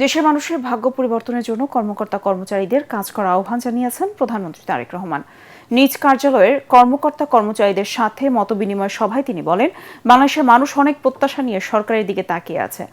দেশের মানুষের ভাগ্য পরিবর্তনের জন্য কর্মকর্তা কর্মচারীদের কাজ করার আহ্বান জানিয়েছেন প্রধানমন্ত্রী তারেক রহমান। নিজ কার্যালয়ের কর্মকর্তা কর্মচারীদের সাথে মতবিনিময় সভায় তিনি বলেন, বাংলাদেশের মানুষ অনেক প্রত্যাশা নিয়ে সরকারের দিকে তাকিয়ে আছে।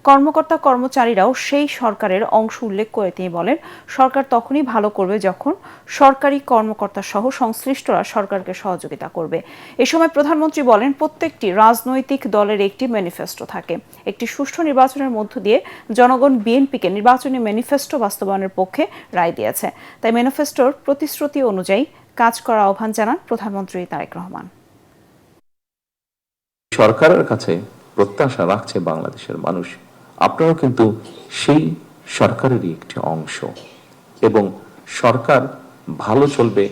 কর্মকর্তা কর্মচারীরাও সেই সরকারের অংশ উল্লেখ করে তিনি বলেন, সরকার তখনই ভালো করবে যখন সরকারি কর্মকর্তা সহ সংশ্লিষ্টরা সরকারকে সহযোগিতা করবে। এ সময় প্রধানমন্ত্রী বলেন, প্রত্যেকটি রাজনৈতিক দলের একটি ম্যানিফেস্টো থাকে। একটি সুষ্ঠু নির্বাচনের মধ্য দিয়ে জনগণ বিএনপিকে নির্বাচনী ম্যানিফেস্টো বাস্তবায়নের পক্ষে রায় দিয়েছে। তাই ম্যানিফেস্টোর প্রতিশ্রুতি অনুযায়ী কাজ করার আহ্বান জানান প্রধানমন্ত্রী তারেক রহমান। সরকারের কাছে প্রত্যাশা রাখছে বাংলাদেশের মানুষ, আপনারাও কিন্তু সেই সরকারেরই একটি অংশ এবং সরকার ভালো চলবে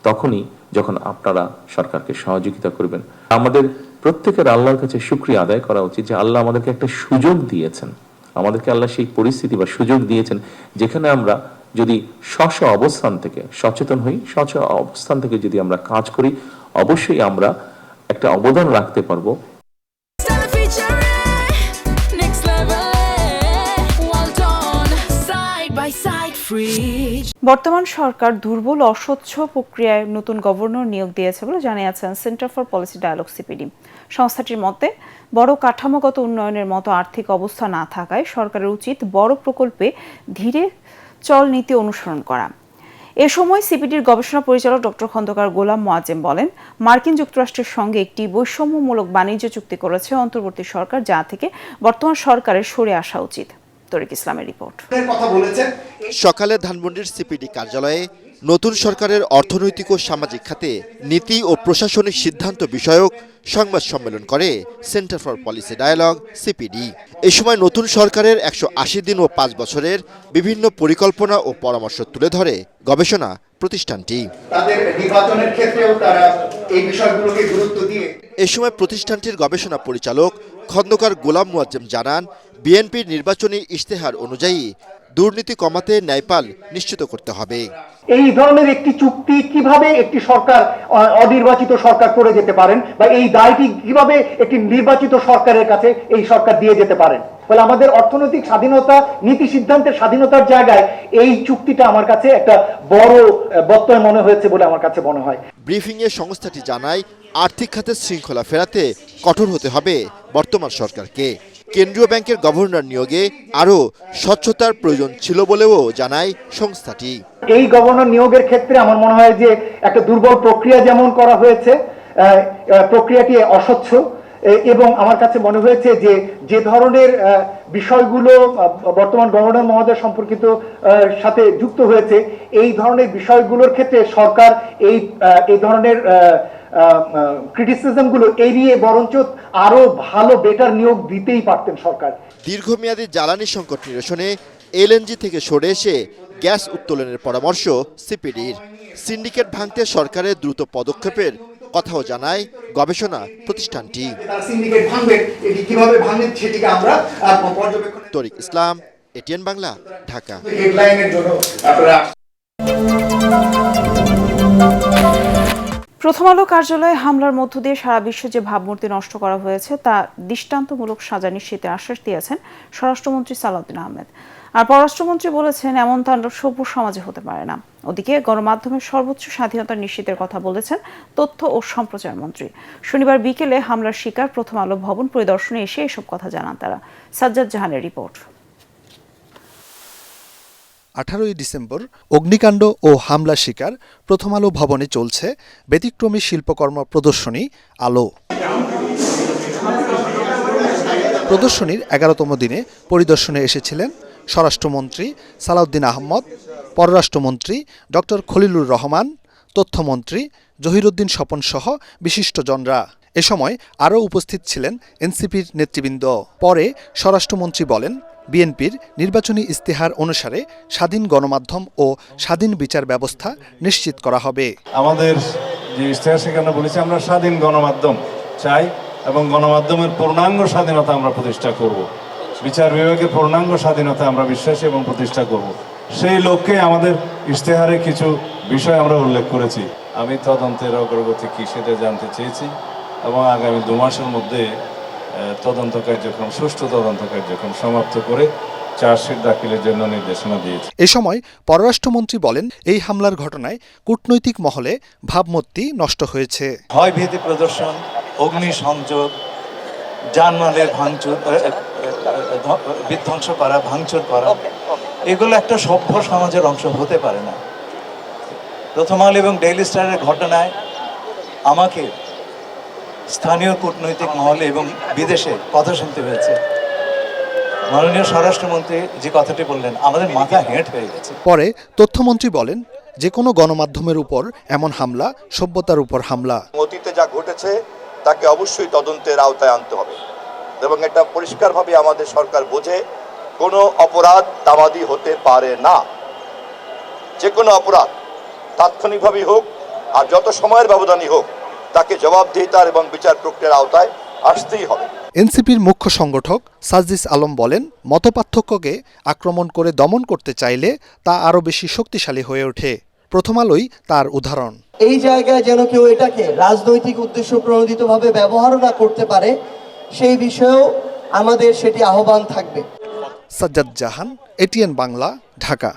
তখনই যখন আপনারা সরকারকে সহযোগিতা করবেন। আমাদের প্রত্যেকের আল্লাহর কাছে শুকরিয়া আদায় করা উচিত যে আল্লাহ আমাদেরকে একটা সুযোগ দিয়েছেন, আমাদেরকে আল্লাহ সেই পরিস্থিতি বা সুযোগ দিয়েছেন যেখানে আমরা যদি স্ব অবস্থান থেকে সচেতন হই, স্ব অবস্থান থেকে যদি আমরা কাজ করি, অবশ্যই আমরা একটা অবদান রাখতে পারবো। বর্তমান সরকার দুর্বল অস্বচ্ছ প্রক্রিয়ায় নতুন গভর্নর নিয়োগ দিয়েছে বলে জানিয়েছেন centre for policy dialogue CPD. সংস্থাটির মতে, বড় কাঠামোগত উন্নয়নের মতো আর্থিক অবস্থা না থাকায় সরকারের উচিত বড় প্রকল্পে ধীরে চল নীতি অনুসরণ করা। এ সময় সিপিডির গবেষণা পরিচালক ডক্টর খন্দকার গোলাম মোয়াজ্জেম বলেন, মার্কিন যুক্তরাষ্ট্রের সঙ্গে একটি বৈষম্যমূলক বাণিজ্য চুক্তি করেছে অন্তর্বর্তী সরকার, যা থেকে বর্তমান সরকারের সরে আসা উচিত। তরিক ইসলামের রিপোর্ট। সকালে ধানমন্ডির সিপিডি কার্যালয়ে নতুন সরকারের অর্থনৈতিক ও সামাজিক খাতে নীতি ও প্রশাসনিক সিদ্ধান্ত বিষয়ক সংবাদ সম্মেলন করে centre for policy dialogue CPD. এই সময় নতুন সরকারের 180 দিন ও 5 বছরের বিভিন্ন পরিকল্পনা ও পরামর্শ তুলে ধরে গবেষণা প্রতিষ্ঠানটি। এ সময় প্রতিষ্ঠানটির গবেষণা পরিচালক খন্দকার গোলাম মোয়াজ্জেম জানান, বিএনপির নির্বাচনী ইশতেহার অনুযায়ী দুর্নীতি কমাতে ন্যায়পাল নিশ্চিত করতে হবে। এই ধরনের একটি চুক্তি কিভাবে একটি সরকার অনির্বাচিত সরকার করে যেতে পারেন, বা এই দায়টি কিভাবে একটি নির্বাচিত সরকারের কাছে এই সরকার দিয়ে যেতে পারেন। ফলে আমাদের অর্থনৈতিক স্বাধীনতা, নীতি সিদ্ধান্তের স্বাধীনতার জায়গায় এই চুক্তিটা আমার কাছে একটা বড় ব্যত্যয় মনে হয়েছে বলে আমার কাছে মনে হয়। ব্রিফিংয়ে সংস্থাটি জানায়, আর্থিক খাতে শৃঙ্খলা ফেরাতে কঠোর হতে হবে বর্তমান সরকারকে। কেন্দ্রীয় ব্যাংকের গভর্নর নিয়োগে আরও স্বচ্ছতার প্রয়োজন ছিল বলেও জানায় সংস্থাটি। এই গভর্নর নিয়োগের ক্ষেত্রে আমার মনে হয় যে একটা দুর্বল প্রক্রিয়া যেমন করা হয়েছে, প্রক্রিয়াটি অস্বচ্ছ, এবং আমার কাছে মনে হয়েছে যে ধরনের বিষয়গুলো বর্তমান গভর্নর মহোদয় সম্পর্কিত সাথে যুক্ত হয়েছে, এই ধরনের বিষয়গুলোর ক্ষেত্রে সরকার এই ধরনের ক্রিটিসিজমগুলো এড়িয়ে বরঞ্চ আরো ভালো বেটার নিয়োগ দিতেই পারতেন সরকার। দীর্ঘমেয়াদী জ্বালানি সংকট নিরসনে এলএনজি থেকে সরে এসে গ্যাস উত্তোলনের পরামর্শ সিপিডির। সিন্ডিকেট ভাঙতে সরকারের দ্রুত পদক্ষেপের কথাও জানায় গবেষণা প্রতিষ্ঠানটি। তরিক ইসলাম, এটিএন বাংলা, ঢাকা। প্রথম আলো কার্যালয়ে হামলার মধ্য দিয়ে সারা বিশ্বে যে ভাবমূর্তি নষ্ট করা হয়েছে তা দৃষ্টান্তমূলক সাজা নিশ্চিতের আশ্বাস দিয়েছেন স্বরাষ্ট্রমন্ত্রী সালাউদ্দিন আহমেদ। আর পররাষ্ট্রমন্ত্রী বলেছেন, এমন তাণ্ডব সভ্য সমাজে হতে পারে না। ওদিকে গণমাধ্যমের সর্বোচ্চ স্বাধীনতা নিশ্চিতের কথা বলেছেন তথ্য ও সম্প্রচার মন্ত্রী। শনিবার বিকেলে হামলার শিকার প্রথম আলো ভবন পরিদর্শনে এসে এসব কথা জানান তারা। সাজ্জাদ জাহানের রিপোর্ট। 18 ডিসেম্বর অগ্নিকাণ্ড ও হামলা শিকার প্রথম আলো ভবনে চলছে ব্যতিক্রমী শিল্পকর্ম প্রদর্শনী আলো। প্রদর্শনীর 11তম দিনে পরিদর্শনে এসেছিলেন স্বরাষ্ট্রমন্ত্রী সালাউদ্দিন আহমদ, পররাষ্ট্রমন্ত্রী ডক্টর খলিলুর রহমান, তথ্যমন্ত্রী জহিরুদ্দিন স্বপন সহ বিশিষ্টজনরা। এ সময় আরও উপস্থিত ছিলেন এনসিপির নেতৃবৃন্দ। পরে স্বরাষ্ট্রমন্ত্রী বলেন, বিএনপির নির্বাচনী ইশতেহার অনুসারে স্বাধীন গণমাধ্যম ও স্বাধীন বিচার ব্যবস্থা নিশ্চিত করা হবে। আমাদের যে ইশতেহার সেখানে বলেছি আমরা স্বাধীন গণমাধ্যম চাই এবং গণমাধ্যমের পূর্ণাঙ্গ স্বাধীনতা আমরা প্রতিষ্ঠা করব। বিচার বিভাগের পূর্ণাঙ্গ স্বাধীনতা আমরা বিশ্বাসী এবং প্রতিষ্ঠা করব। সেই লক্ষ্যে আমাদের ইশতেহারে কিছু বিষয় আমরা উল্লেখ করেছি। আমি তদন্তের অগ্রগতি কি সেটা জানতে চেয়েছি এবং আগামী 2 মাসের মধ্যে তদন্ত কার্যক্রম, সুষ্ঠু তদন্ত কার্যক্রম সমাপ্ত করে চার্জশিট দাখিলের জন্য নির্দেশনা দিয়েছে। এ সময় পররাষ্ট্রমন্ত্রী বলেন, এই হামলার ঘটনায় কূটনৈতিক মহলে ভাবমূর্তি নষ্ট হয়েছে। ভয়ভীতি প্রদর্শন, অগ্নিসংযোগ, জানমালের ভাঙচুর, বিধ্বংস করা, ভাঙচুর করা, এগুলো একটা সভ্য সমাজের অংশ হতে পারে না। প্রথম আলো এবং ডেইলি স্টারের ঘটনায় আমাকে স্থানীয় কূটনৈতিক মহলে এবং বিদেশে কথা শুনতে হয়েছে। মাননীয় স্বরাষ্ট্রমন্ত্রী যে কথাটি বললেন, আমাদের মাথা হেঁট হয়ে গেছে। পরে তথ্যমন্ত্রী বলেন, যে কোনো গণমাধ্যমের উপর এমন হামলা সভ্যতার উপর হামলা। অতীতে যা ঘটেছে তাকে অবশ্যই তদন্তের আওতায় আনতে হবে এবং এটা পরিষ্কারভাবে আমাদের সরকার বোঝে কোনো অপরাধ তামাদি হতে পারে না। যে কোনো অপরাধ তাৎক্ষণিকভাবেই হোক আর যত সময়ের ব্যবধানই হোক তাকে জবাবদিহিতার এবং বিচার প্রক্রিয়ার আওতায় আসতেই হবে। এনসিপির মুখ্য সংগঠক সাজিস আলম বলেন, মতপার্থক্যকে আক্রমণ করে দমন করতে চাইলে তা আরও বেশি শক্তিশালী হয়ে ওঠে। প্রথম আলোই তার উদাহরণ। এই জায়গায় যেন কেউ এটাকে রাজনৈতিক উদ্দেশ্য প্রণোদিতভাবে ব্যবহার না করতে পারে, সেই বিষয়েও আমাদের সেটি আহ্বান থাকবে। সাজ্জাদ জাহান, এটিএন বাংলা, ঢাকা।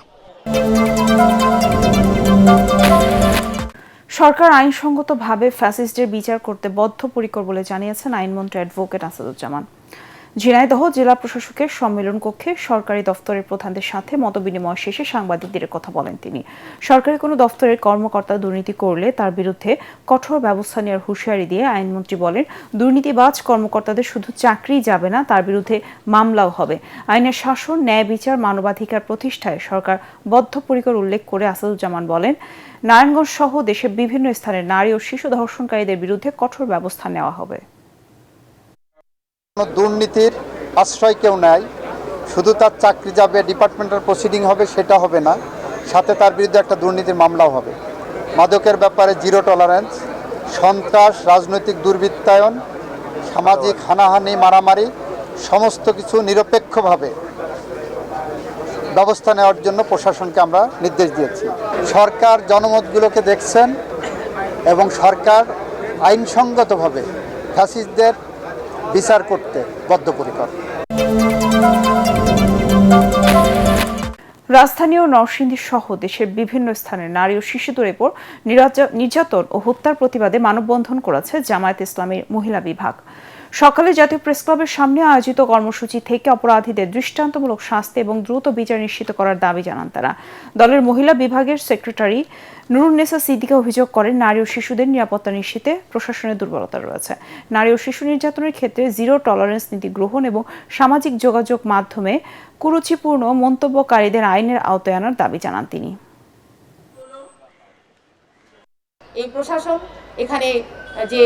সরকার আইনসঙ্গতভাবে ফ্যাসিস্টদের বিচার করতে বদ্ধপরিকর বলে জানিয়েছেন আইনমন্ত্রী অ্যাডভোকেট আসাদুজ্জামান। ঝিনাইদহ জেলা প্রশাসকের সম্মেলন কক্ষে সরকারি দফতরের প্রধানদের সাথে মতবিনিময় শেষে সাংবাদিকদের কথা বলেন তিনি। সরকারি কোনো দফতরের কর্মকর্তা দুর্নীতি করলে তার বিরুদ্ধে কঠোর ব্যবস্থা নেওয়ার হুঁশিয়ারি দিয়ে আইনমন্ত্রী বলেন, দুর্নীতিবাজ কর্মকর্তাদের শুধু চাকরিই যাবে না, তার বিরুদ্ধে মামলাও হবে। আইনের শাসন, ন্যায় বিচার, মানবাধিকার প্রতিষ্ঠায় সরকার বদ্ধপরিকর উল্লেখ করে আসাদুজ্জামান বলেন, নারায়ণগঞ্জ সহ দেশের বিভিন্ন স্থানে নারী ও শিশু ধর্ষণকারীদের বিরুদ্ধে কঠোর ব্যবস্থা নেওয়া হবে। দুর্নীতির আশ্রয় কেউ নেয়, শুধু তার চাকরি যাবে, ডিপার্টমেন্টাল প্রসিডিং হবে সেটা হবে না, সাথে তার বিরুদ্ধে একটা দুর্নীতির মামলাও হবে। মাদকের ব্যাপারে জিরো টলারেন্স, সন্ত্রাস, রাজনৈতিক দুর্বৃত্তায়ন, সামাজিক হানাহানি, মারামারি, সমস্ত কিছু নিরপেক্ষভাবে ব্যবস্থা নেওয়ার জন্য প্রশাসনকে আমরা নির্দেশ দিয়েছি। সরকার জনমতগুলোকে দেখছেন এবং সরকার আইনসঙ্গতভাবে ফ্যাসিস্টদের বিচার করতে বদ্ধপরিকর। রাজধানী ও নরসিংদী সহ দেশের বিভিন্ন স্থানে নারী ও শিশুদের উপর নির্যাতন ও হত্যার প্রতিবাদে মানববন্ধন করেছে জামায়াত ইসলামীর মহিলা বিভাগ। সকালে জাতীয় প্রেসক্লাবের সামনে আয়োজিত কর্মসূচি থেকে অপরাধীদের দৃষ্টান্তমূলক শাস্তি এবং দ্রুত বিচার নিশ্চিত করার দাবি জানান তারা। দলের মহিলা বিভাগের সেক্রেটারি নুরুন্নেসা সিদ্দিকা অভিযোগ করেন, নারী ও শিশুদের নিরাপত্তা নিশ্চিতে প্রশাসনের দুর্বলতা রয়েছে। নারী ও শিশু নির্যাতনের ক্ষেত্রে জিরো টলারেন্স নীতি গ্রহণ এবং সামাজিক যোগাযোগ মাধ্যমে কুরুচিপূর্ণ মন্তব্যকারীদের আইনের আওতায় আনার দাবি জানান তিনি। এই প্রশাসন এখানে যে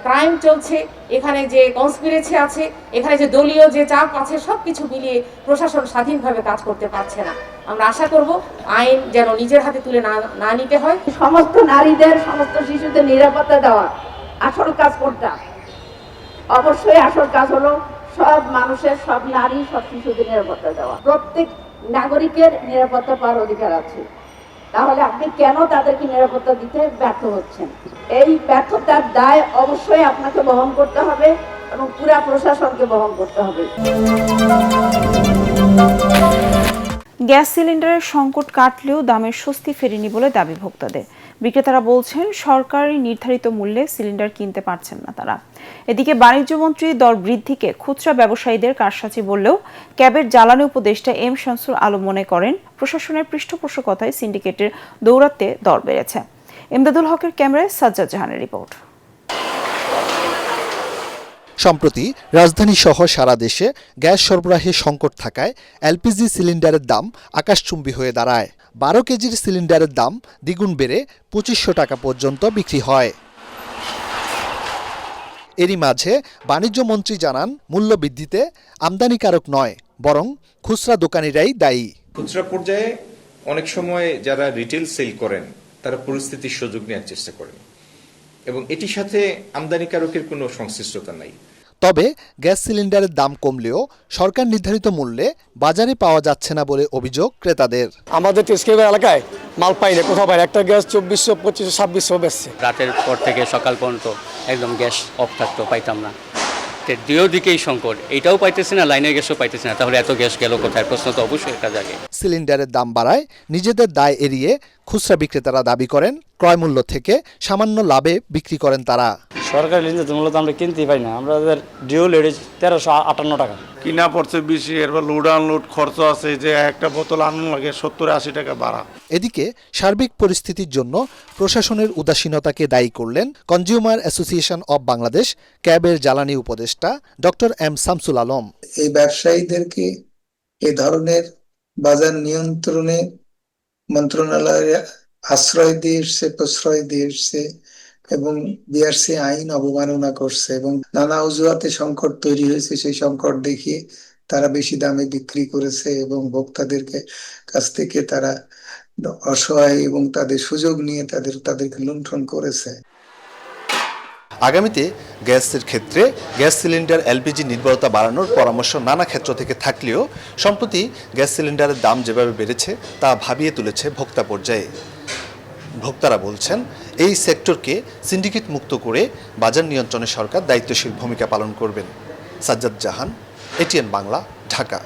ক্রাইম চলছে, এখানে যে কনস্পিরেসি আছে, এখানে যে দলীয় যে চাপ আছে, সবকিছু মিলিয়ে প্রশাসন স্বাধীনভাবে কাজ করতে পারছে না। আমরা আশা করব আইন যেন নিজের হাতে তুলে না নিতে হয়। সমস্ত নারীদের, সমস্ত শিশুদের নিরাপত্তা দেওয়া আসল কাজ কোনটা? অবশ্যই আসল কাজ হলো সব মানুষের, সব নারী, সব শিশুদের নিরাপত্তা দেওয়া। প্রত্যেক নাগরিকের নিরাপত্তা পাওয়ার অধিকার আছে। তাহলে আপনি কেন তাদেরকে নিরাপত্তা দিতে ব্যর্থ হচ্ছেন? এই ব্যর্থতার দায় অবশ্যই আপনাকে বহন করতে হবে এবং পুরা প্রশাসনকে বহন করতে হবে। গ্যাস সিলিন্ডারের সংকট কাটলেও দামের স্বস্তি ফেরেনি বলে দাবি ভোক্তাদের। বিক্রেতারা বলছেন, সরকারি নির্ধারিত মূল্যে সিলিন্ডার কিনতে পারছেন না তারা। এদিকে বাণিজ্যমন্ত্রী দর বৃদ্ধিকে খুচরা ব্যবসায়ীদের কারসাজি বললেও ক্যাবের জ্বালানি উপদেষ্টা এম শামসুল আলম মনে করেন, প্রশাসনের পৃষ্ঠপোষকতায় সিন্ডিকেটের দৌরাত্ম্যে দর বেড়েছে। ইমদাদুল হকের ক্যামেরায় সাজ্জাদ জাহানের রিপোর্ট। সম্প্রতি রাজধানী সহ সারা দেশে গ্যাস সরবরাহে সংকট থাকায় এলপিজি সিলিন্ডারের দাম আকাশচুম্বী হয়ে দাঁড়ায়। 12 কেজির সিলিন্ডারের দাম দ্বিগুণ বেড়ে 2500 টাকা পর্যন্ত বিক্রি হয়। এরই মাঝে বাণিজ্যমন্ত্রী জানান, মূল্য বৃদ্ধিতে আমদানিকারক নয়, বরং খুচরা দোকানিরাই দায়ী। খুচরা পর্যায়ে অনেক সময় যারা রিটেল সেল করেন তারা পরিস্থিতির সুযোগ নেওয়ার চেষ্টা করেন এবং এটির সাথে আমদানিকারকের কোনো সংশ্লিষ্টতা নাই। তবে গ্যাস সিলিন্ডারের দাম কমলেও সরকার নির্ধারিত মূল্যে বাজারে পাওয়া যাচ্ছে না বলে অভিযোগ ক্রেতাদের। আমাদের টেস্কের এলাকায় মাল পাই না, কোথাও পাই না। একটা গ্যাস 2400, 2500, 2600 বেচছে। রাতের পর থেকে সকাল পর্যন্ত একদম গ্যাস অফ থাকতো, পাইতাম না। দুই দিকেই সংকট, এটাও পাইতেছে না, লাইনের গ্যাসও পাইতেছে না, তাহলে এত গ্যাস গেল কোথায়? প্রশ্ন তো অবশ্যই একটা জাগে। সিলিন্ডারের দাম বাড়ায় নিজেদের দায় এড়িয়ে খুচরা বিক্রেতারা দাবি করেন ক্রয় মূল্য থেকে সামান্য লাভে বিক্রি করেন তারা। সরকারি লিঞ্জে মূলত আমরা কিনতেই পাই না, আমাদের ডিও লেডিজ 1358 টাকা কিনা পড়ছে বেশি, এরপর লোড আনলোড খরচ আছে, যে একটা বোতল আনলো লাগে 70-80 টাকা ভাড়া। এদিকে সার্বিক পরিস্থিতির জন্য প্রশাসনের উদাসীনতাকে দায়ী করলেন কনজিউমার অ্যাসোসিয়েশন অব বাংলাদেশ ক্যাবের জ্বালানি উপদেষ্টা ডক্টর এম শামসুল আলম। এই ব্যবসায়ীদেরকে এ ধরনের বাজার নিয়ন্ত্রণে মন্ত্রণালয় আশ্রয় দিয়ে এসছে, প্রশ্রয় দিয়ে এসছে এবং বিআরসি আইন অবমাননা করছে এবং নানা অজুহাতে সংকট তৈরি হয়েছে। সেই সংকট দেখিয়ে তারা বেশি দামে বিক্রি করেছে এবং ভোক্তাদেরকে কাছ থেকে তারা অসহায় এবং তাদের সুযোগ নিয়ে তাদেরকে লুণ্ঠন করেছে। আগামীতে গ্যাসের ক্ষেত্রে গ্যাস সিলিন্ডার এলপিজি নির্ভরতা বাড়ানোর পরামর্শ নানা ক্ষেত্র থেকে থাকলেও সম্প্রতি গ্যাস সিলিন্ডারের দাম যেভাবে বেড়েছে তা ভাবিয়ে তুলেছে ভোক্তা পর্যায়ে। ভোক্তারা বলছেন এই সেক্টরকে সিন্ডিকেট মুক্ত করে বাজার নিয়ন্ত্রণে সরকার দায়িত্বশীল ভূমিকা পালন করবেন। সাজ্জাদ জাহান, এটিএন বাংলা, ঢাকা।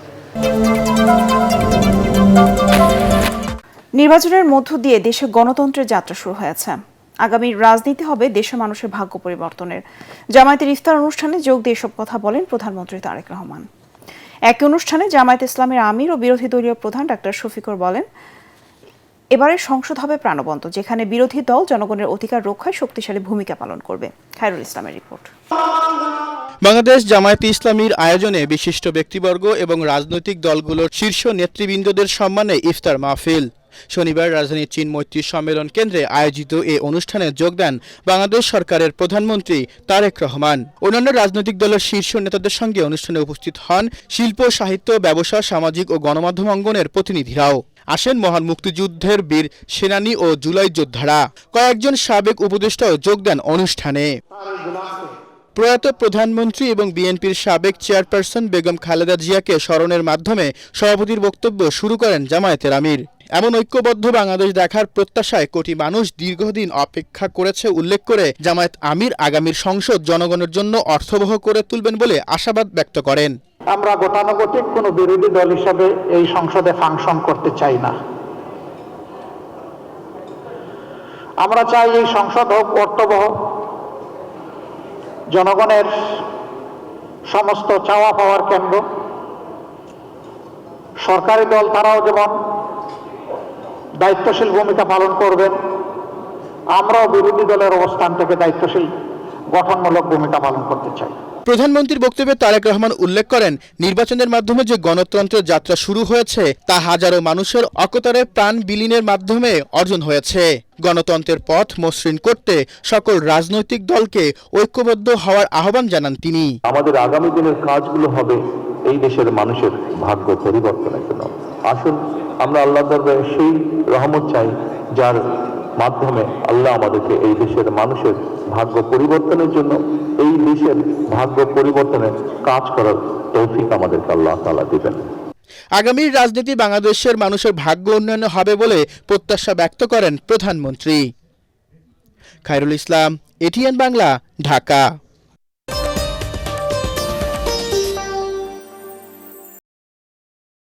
নির্বাচনের মধ্য দিয়ে দেশে গণতন্ত্রের যাত্রা শুরু হয়েছে। আগামী রাজনীতি হবে দেশের মানুষের ভাগ্য পরিবর্তনের। জামায়াতের ইফতার অনুষ্ঠানে যোগ দিয়ে এসব কথা বলেন প্রধানমন্ত্রী তারেক রহমান। একই অনুষ্ঠানে জামায়াত ইসলামের আমির ও বিরোধী দলীয় প্রধান ডাক্তার শফিকুর বলেন, এবারের সংসদ হবে প্রাণবন্ত, যেখানে বিরোধী দল জনগণের অধিকার রক্ষায় শক্তিশালী ভূমিকা পালন করবে। খায়রুল ইসলামের রিপোর্ট। বাংলাদেশ জামায়াতে ইসলামীর আয়োজনে বিশিষ্ট ব্যক্তিবর্গ এবং রাজনৈতিক দলগুলোর শীর্ষ নেতৃবৃন্দদের সম্মানে ইফতার মাহফিল। শনিবার রাজধানীর চীন মৈত্রী সম্মেলন কেন্দ্রে আয়োজিত এ অনুষ্ঠানে যোগ দেন বাংলাদেশ সরকারের প্রধানমন্ত্রী তারেক রহমান। অন্যান্য রাজনৈতিক দলের শীর্ষ নেতাদের সঙ্গে অনুষ্ঠানে উপস্থিত হন শিল্প, সাহিত্য, ব্যবসা, সামাজিক ও গণমাধ্যম অঙ্গনের প্রতিনিধিরাও। আসেন মহান মুক্তিযুদ্ধের বীর সেনানী ও জুলাই যোদ্ধারা। কয়েকজন সাবেক উপদেষ্টাও যোগ দেন অনুষ্ঠানে। প্রয়াত প্রধানমন্ত্রী এবং বিএনপির সাবেক চেয়ারপারসন বেগম খালেদা জিয়াকে স্মরণের মাধ্যমে সভাপতির বক্তব্য শুরু করেন জামায়াতের আমির। এমন ঐক্যবদ্ধ বাংলাদেশ দেখার প্রত্যাশায় কোটি মানুষ দীর্ঘদিন অপেক্ষা করেছে উল্লেখ করে জামায়াত আমির আগামীর সংসদ জনগণের জন্য অর্থবহ করে তুলবেন বলে আশাবাদ ব্যক্ত করেন। আমরা গতানুগতিক কোনো বিরোধী দল হিসাবে এই সংসদে ফাংশন করতে চাই না। আমরা চাই এই সংসদ হোক অর্থবহ, জনগণের সমস্ত চাওয়া পাওয়ার কেন্দ্র। সরকারি দল তারাও যেমন দায়িত্বশীল ভূমিকা পালন করবেন, আমরাও বিরোধী দলের অবস্থান থেকে দায়িত্বশীল গঠনমূলক ভূমিকা পালন করতে চাই। প্রধানমন্ত্রীর বক্তব্যে তারেক রহমান উল্লেখ করেন, নির্বাচনের মাধ্যমে যে গণতন্ত্রের যাত্রা শুরু হয়েছে তা হাজারো মানুষের অকতারে প্রাণ বিলীনের মাধ্যমে অর্জন হয়েছে। গণতন্ত্রের পথ মসৃণ করতে সকল রাজনৈতিক দলকে ঐক্যবদ্ধ হওয়ার আহ্বান জানান তিনি। আমাদের আগামী দিনের কাজগুলো হবে এই দেশের মানুষের ভাগ্য পরিবর্তনের জন্য। আসুন আমরা আল্লাহর দরবারে সেই রহমত চাই যার মাধ্যমে আল্লাহ আমাদেরকে এই দেশের মানুষের ভাগ্য পরিবর্তনের জন্য, এই দেশের ভাগ্য পরিবর্তনের কাজ করার তৌফিক আমাদেরকে আল্লাহ তাআলা দিবেন। আগামীর রাজনীতি বাংলাদেশের মানুষের ভাগ্য উন্নয়ন হবে বলে প্রত্যাশা ব্যক্ত করেন প্রধানমন্ত্রী। খায়রুল ইসলাম, এটিএন বাংলা, ঢাকা।